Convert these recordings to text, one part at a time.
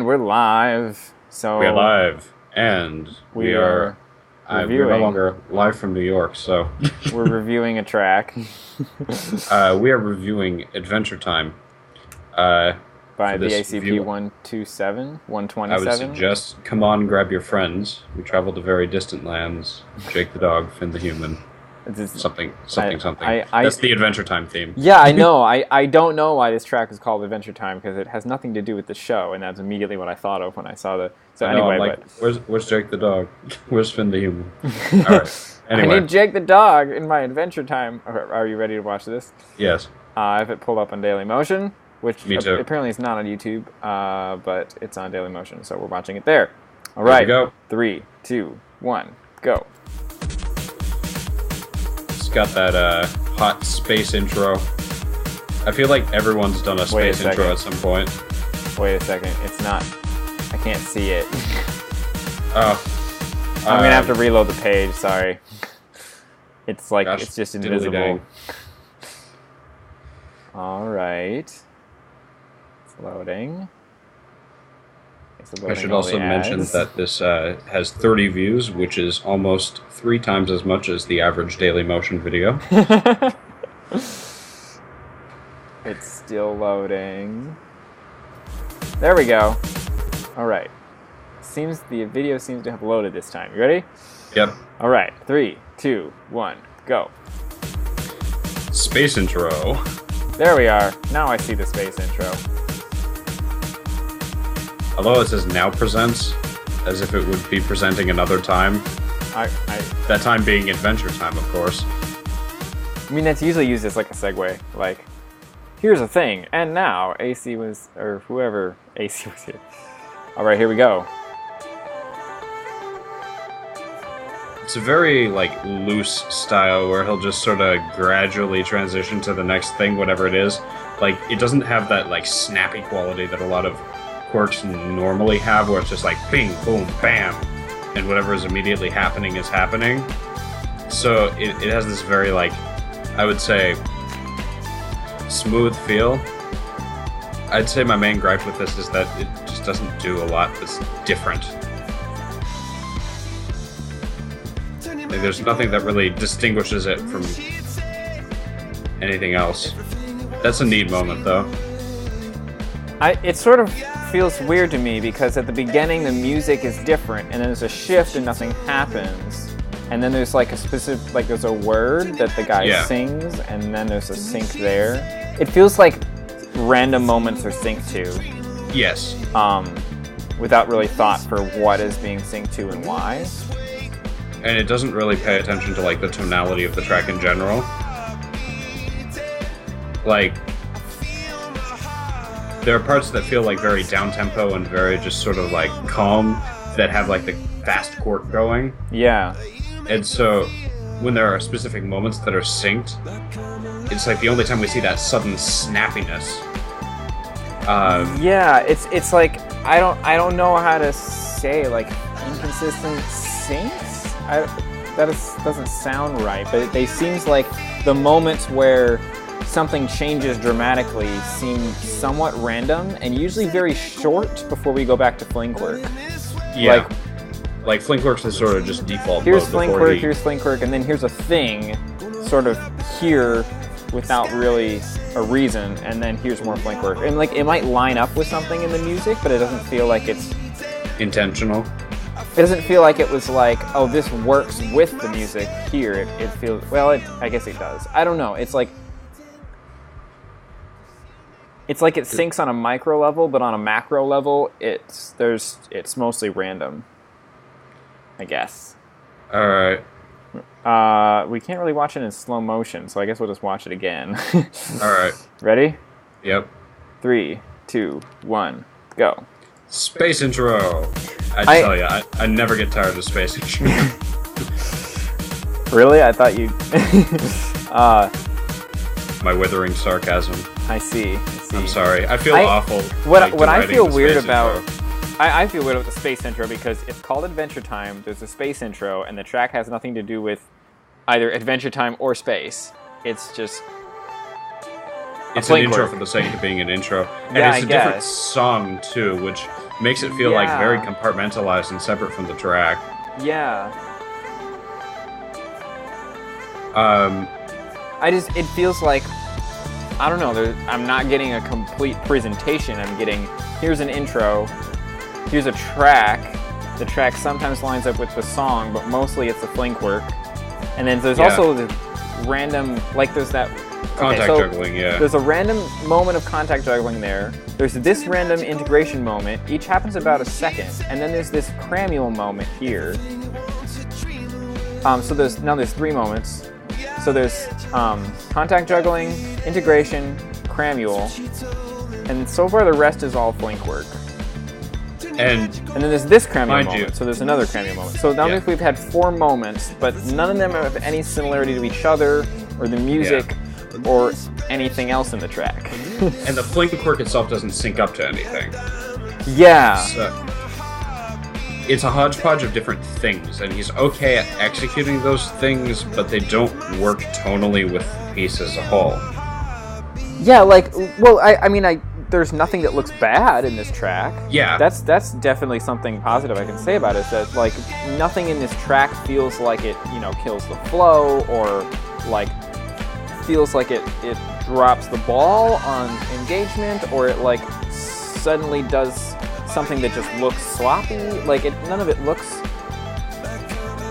And we're live. So we're live, and we are. We're no longer live from New York, so we're reviewing a track. We are reviewing Adventure Time. By theacp127, 127. I would suggest, come on, grab your friends. We travel to very distant lands. Jake the dog, Finn the human. Something. That's the Adventure Time theme. Yeah, I know. I don't know why this track is called Adventure Time, because it has nothing to do with the show, and that's immediately what I thought of when I saw the... So anyway, where's Jake the dog? Where's Finn the human? All right. Anyway. I need Jake the dog in my Adventure Time. Are you ready to watch this? Yes. I have it pulled up on Dailymotion, which Me too. Apparently it's not on YouTube, but it's on Dailymotion, so we're watching it there. All right. Here we go. 3, 2, 1, go. It's got that hot space intro. I feel like everyone's done a space intro at some point. Wait a second. It's not. I can't see it. Oh. I'm going to have to reload the page. Sorry. It's like, gosh, it's just invisible. Dang. All right. It's loading. I should also mention that this has 30 views, which is almost 3 times as much as the average Dailymotion video. It's still loading. There we go. All right. The video seems to have loaded this time. You ready? Yep. All right. 3, 2, 1, go. Space intro. There we are. Now I see the space intro. Although it says now presents, as if it would be presenting another time. That time being Adventure Time, of course. I mean, that's usually used as like a segue. Like, here's a thing, and now AC was, or whoever AC was here. All right, here we go. It's a very, loose style where he'll just sort of gradually transition to the next thing, whatever it is. Like, it doesn't have that, snappy quality that a lot of quirks normally have, where it's just like bing, boom, bam, and whatever is immediately happening is happening. So it has this very, I would say, smooth feel. I'd say my main gripe with this is that it just doesn't do a lot that's different. There's nothing that really distinguishes it from anything else. That's a neat moment, though. It sort of feels weird to me, because at the beginning the music is different, and then there's a shift and nothing happens, and then there's a specific, there's a word that the guy sings, and then there's a sync there. It feels like random moments are synced to. Yes. Without really thought for what is being synced to and why. And it doesn't really pay attention to the tonality of the track in general. There are parts that feel very down-tempo and very just sort of calm, that have the fast chord going. Yeah. And so when there are specific moments that are synced, it's the only time we see that sudden snappiness. Yeah, it's I don't know how to say inconsistent syncs. Doesn't sound right, but they seems like the moments where something changes dramatically seem somewhat random, and usually very short before we go back to Flinkwork. Yeah. Like Flinkwork's is sort of just default here's mode. Here's Flinkwork, and then here's a thing sort of here without really a reason, and then here's more Flinkwork. And it might line up with something in the music, but it doesn't feel like it's intentional. It doesn't feel like it was oh, this works with the music here. It feels, well, I guess it does. I don't know. It's like it syncs on a micro level, but on a macro level, it's mostly random, I guess. All right. We can't really watch it in slow motion, so I guess we'll just watch it again. All right. Ready? Yep. 3, 2, 1, go. Space intro. I tell you, I never get tired of space intro. Really? I thought you... My withering sarcasm. I see. I'm sorry. I feel awful. What I feel weird about... I feel weird about the space intro because it's called Adventure Time, there's a space intro, and the track has nothing to do with either Adventure Time or space. It's just... It's an intro for the sake of being an intro. And it's a different song, too, which makes it feel like Yeah. very compartmentalized and separate from the track. Yeah. It feels like, I don't know, I'm not getting a complete presentation. I'm getting, here's an intro, here's a track. The track sometimes lines up with the song, but mostly it's the flink work. And then there's also the random, like there's that... Contact juggling, yeah. There's a random moment of contact juggling there. There's this random integration moment. Each happens about a second. And then there's this cramule moment here. So there's 3 moments. So there's contact juggling, integration, cramule, and so far the rest is all flink work. And then there's this cramule moment, you. so there's another cramule moment. So now we've had 4 moments, but none of them have any similarity to each other, or the music, or anything else in the track. And the flink work itself doesn't sync up to anything. Yeah. So, it's a hodgepodge of different things, and he's okay at executing those things, but they don't work tonally with the piece as a whole. Yeah, like, well, I mean, there's nothing that looks bad in this track. Yeah. That's definitely something positive I can say about it, is that, like, nothing in this track feels like it, kills the flow, or, like, feels like it drops the ball on engagement, or it, like, suddenly does something that just looks sloppy. Like, none of it looks...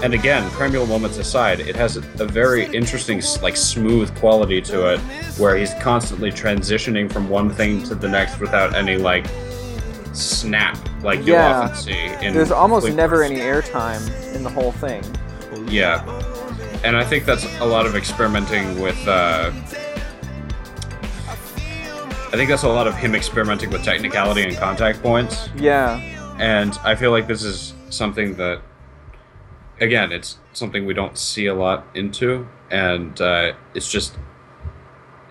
And again, cramule moments aside, it has a very interesting, like, smooth quality to it, where he's constantly transitioning from one thing to the next without any, like, snap, like you often see in... There's almost never any airtime in the whole thing. Yeah. And I think that's a lot of experimenting with, I think that's a lot of him experimenting with technicality and contact points. Yeah. And I feel like this is something that, again, it's something we don't see a lot into, and it's just,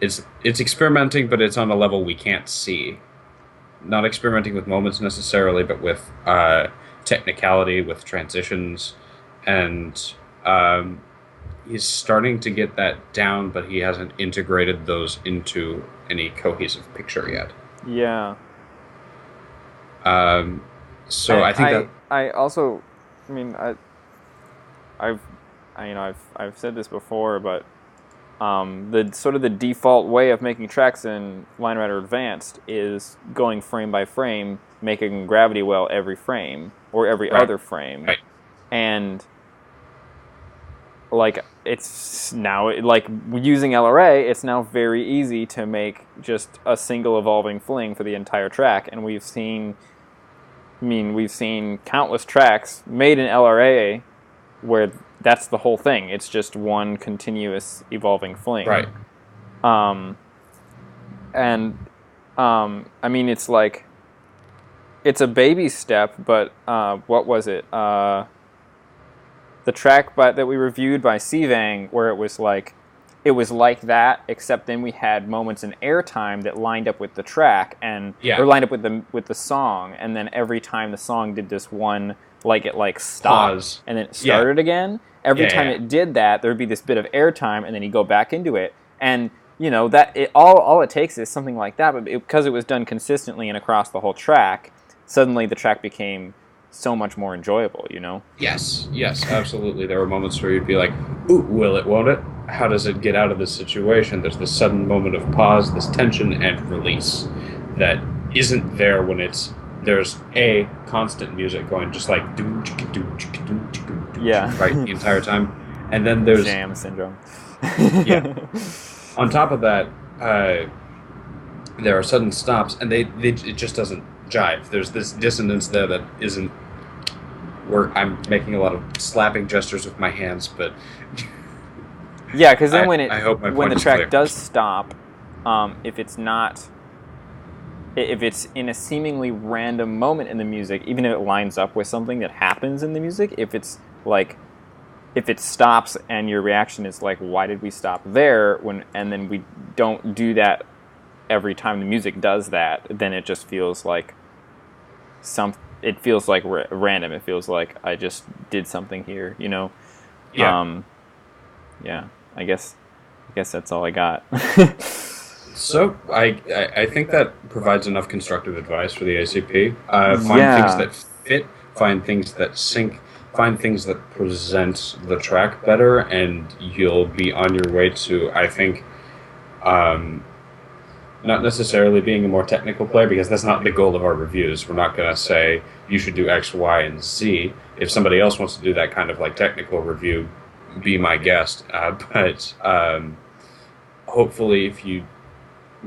it's experimenting, but it's on a level we can't see. Not experimenting with moments necessarily, but with technicality, with transitions, and he's starting to get that down, but he hasn't integrated those into any cohesive picture yet. Yeah. So I think that I also, I mean, I've said this before, but the sort of the default way of making tracks in Line Rider Advanced is going frame by frame, making gravity well every frame or every other frame, and like it's now like using LRA, it's now very easy to make just a single evolving fling for the entire track, and we've seen countless tracks made in LRA where that's the whole thing. It's just one continuous evolving fling. Right. I mean, it's like, it's a baby step, but what was it? The track that we reviewed by Sivang, where it was like that, except then we had moments in airtime that lined up with the track or lined up with the song, and then every time the song did this one, like it like stopped pause, and then it started again. Every time it did that, there would be this bit of airtime, and then you go back into it, and that all it takes is something like that, but because it was done consistently and across the whole track, suddenly the track became so much more enjoyable, Yes, absolutely. There were moments where you'd be like, ooh, will it, won't it? How does it get out of this situation? There's this sudden moment of pause, this tension and release that isn't there when there's a constant music going, just like right, the entire time. And then there's jam syndrome. On top of that, there are sudden stops, and it just doesn't jive. There's this dissonance there that isn't. I'm making a lot of slapping gestures with my hands, but yeah, because then when the track clear. does stop, if it's in a seemingly random moment in the music, even if it lines up with something that happens in the music, if it stops and your reaction is like, why did we stop there? And then we don't do that every time the music does that, then it just feels like it feels like random. It feels like I just did something here, Yeah. Yeah. I guess that's all I got. So I think that provides enough constructive advice for the ACP. Find things Yeah. that fit, find things that sync, find things that present the track better, and you'll be on your way to, I think, um, not necessarily being a more technical player, because that's not the goal of our reviews. We're not going to say you should do X, Y, and Z. If somebody else wants to do that kind of like technical review, be my guest. But hopefully, if you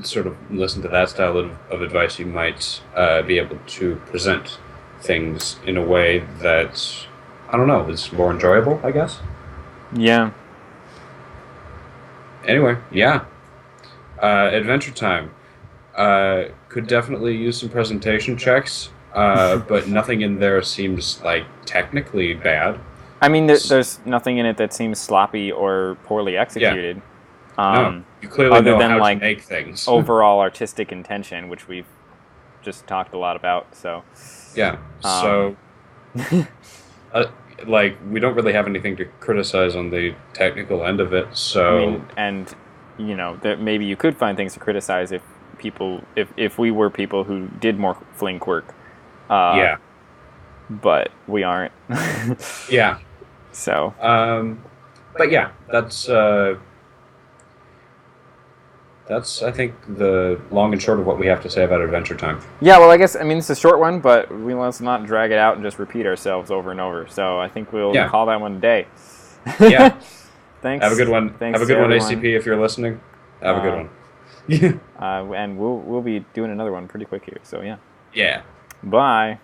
sort of listen to that style of advice, you might be able to present things in a way that, I don't know, is more enjoyable, I guess. Yeah. Anyway, yeah. Adventure Time could definitely use some presentation checks, but nothing in there seems like technically bad. I mean, there's nothing in it that seems sloppy or poorly executed. No, you clearly other know than how like to make things. overall artistic intention, which we've just talked a lot about. So Yeah. So, like, we don't really have anything to criticize on the technical end of it. So, I mean, and you know, that maybe you could find things to criticize if people, if we were people who did more flink work. Yeah. But we aren't. Yeah. So. But yeah, that's I think the long and short of what we have to say about Adventure Time. Yeah, well, I guess, I mean, it's a short one, but we let's not drag it out and just repeat ourselves over and over. So I think we'll call that one a day. Yeah. Thanks. Have a good one. Thanks, have a good one, everyone. ACP, if you're listening. Have a good one. And we'll be doing another one pretty quick here. So yeah. Yeah. Bye.